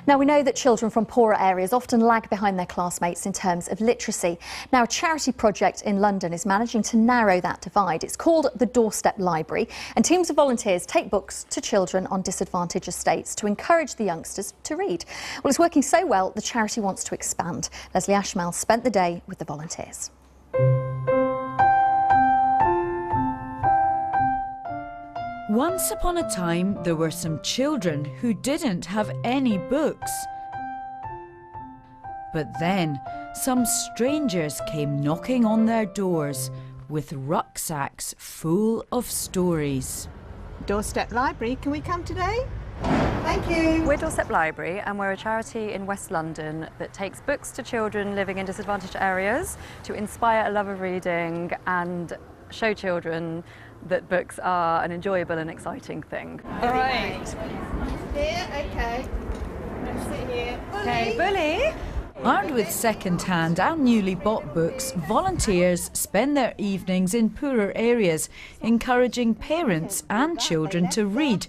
Now, we know that children from poorer areas often lag behind their classmates in terms of literacy. Now, a charity project in London is managing to narrow that divide. It's called the Doorstep Library, and teams of volunteers take books to children on disadvantaged estates to encourage the youngsters to read. Well, it's working so well, the charity wants to expand. Leslie Ashmell spent the day with the volunteers. Once upon a time, there were some children who didn't have any books. But then, some strangers came knocking on their doors with rucksacks full of stories. Doorstep Library, can we come today? Thank you. We're Doorstep Library, and we're a charity in West London that takes books to children living in disadvantaged areas to inspire a love of reading and show children that books are an enjoyable and exciting thing. All right. Here, okay. Let's sit here. Okay, Bully. Armed with second-hand and newly bought books, volunteers spend their evenings in poorer areas, encouraging parents and children to read.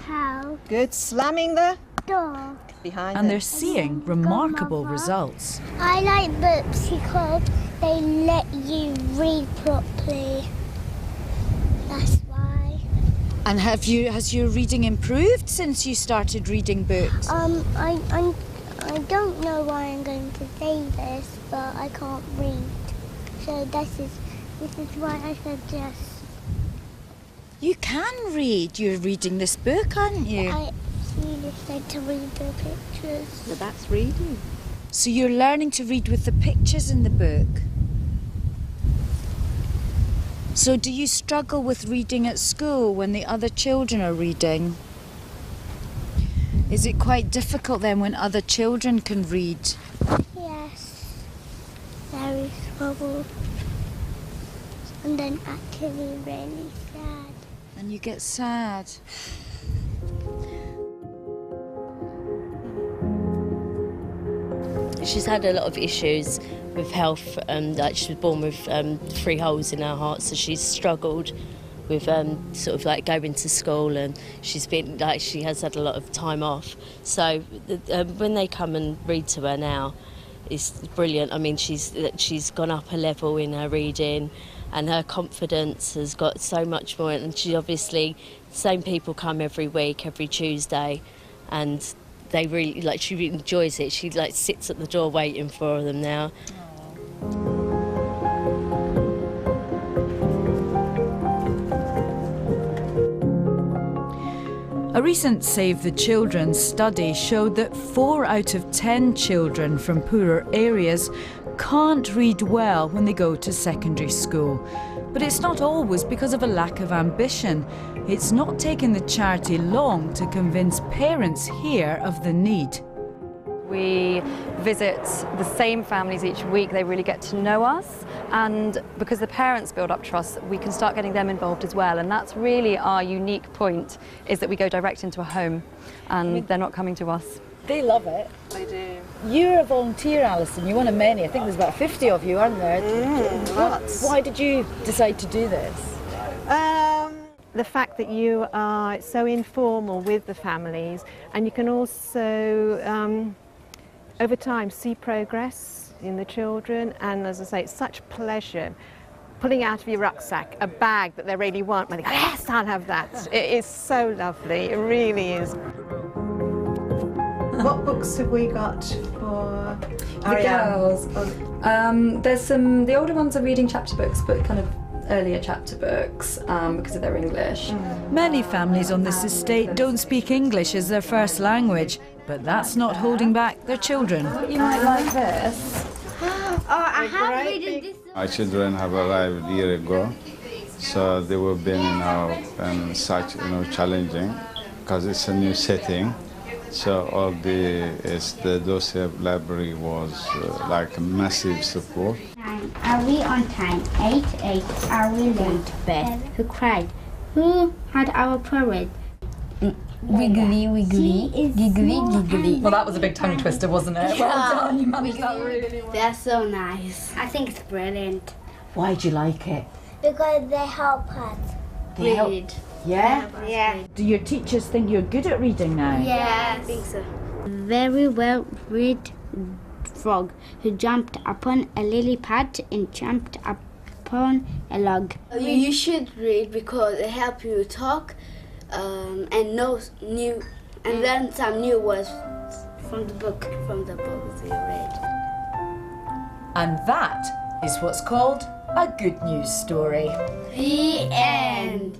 How? Good. Slamming the Door. behind And it. they're seeing remarkable results. I like books because they let you read properly. That's why. And has your reading improved since you started reading books? I don't know why I'm going to say this, but I can't read. So this is why I suggest. You can read. You're reading this book, aren't you? I really said to read the pictures. So that's reading. So you're learning to read with the pictures in the book. So do you struggle with reading at school when the other children are reading? Is it quite difficult then when other children can read? Yes. Very trouble. And then actually really sad. And you get sad. She's had a lot of issues with health, like she was born with 3 holes in her heart, so she's struggled with sort of like going to school, and she has had a lot of time off. So when they come and read to her now, it's brilliant. I mean, she's gone up a level in her reading, and her confidence has got so much more. And she obviously, same people come every week, every Tuesday, and they really she really enjoys it. She sits at the door waiting for them now. A recent Save the Children study showed that 4 out of 10 children from poorer areas can't read well when they go to secondary school. But it's not always because of a lack of ambition. It's not taken the charity long to convince parents here of the need. We visit the same families each week. They really get to know us, and because the parents build up trust, we can start getting them involved as well. And that's really our unique point, is that we go direct into a home and they're not coming to us. They love it. They do. You're a volunteer, Alison. You're one of many. I think there's about 50 of you, aren't there? Lots. Why did you decide to do this? The fact that you are so informal with the families, and you can also over time see progress in the children, and as I say, it's such pleasure pulling out of your rucksack a bag that they really want, when they go, yes, I'll have that. It is so lovely, it really is. What books have we got for The girls. There's the older ones are reading chapter books, but kind of earlier chapter books because of their English. Many families on this estate don't speak English as their first language, but that's not holding back their children. You might like this. I have read this. Our children have arrived a year ago, so they were being such challenging because it's a new setting. So the Doorstep Library was like a massive support. Are we on time? 8, are we late? Beth, who cried? Who had our parade? Wiggly, wiggly, giggly, giggly. Well, that was a big tongue twister, wasn't it? Well done, you managed that really well. They're so nice. I think it's brilliant. Why do you like it? Because they help us read. Yeah? Yeah. Do your teachers think you're good at reading now? Yes. I think so. Very well read frog who jumped upon a lily pad and jumped upon a log. You should read because it helps you talk and know new and learn some new words from the books you read. And that is what's called a good news story. The end.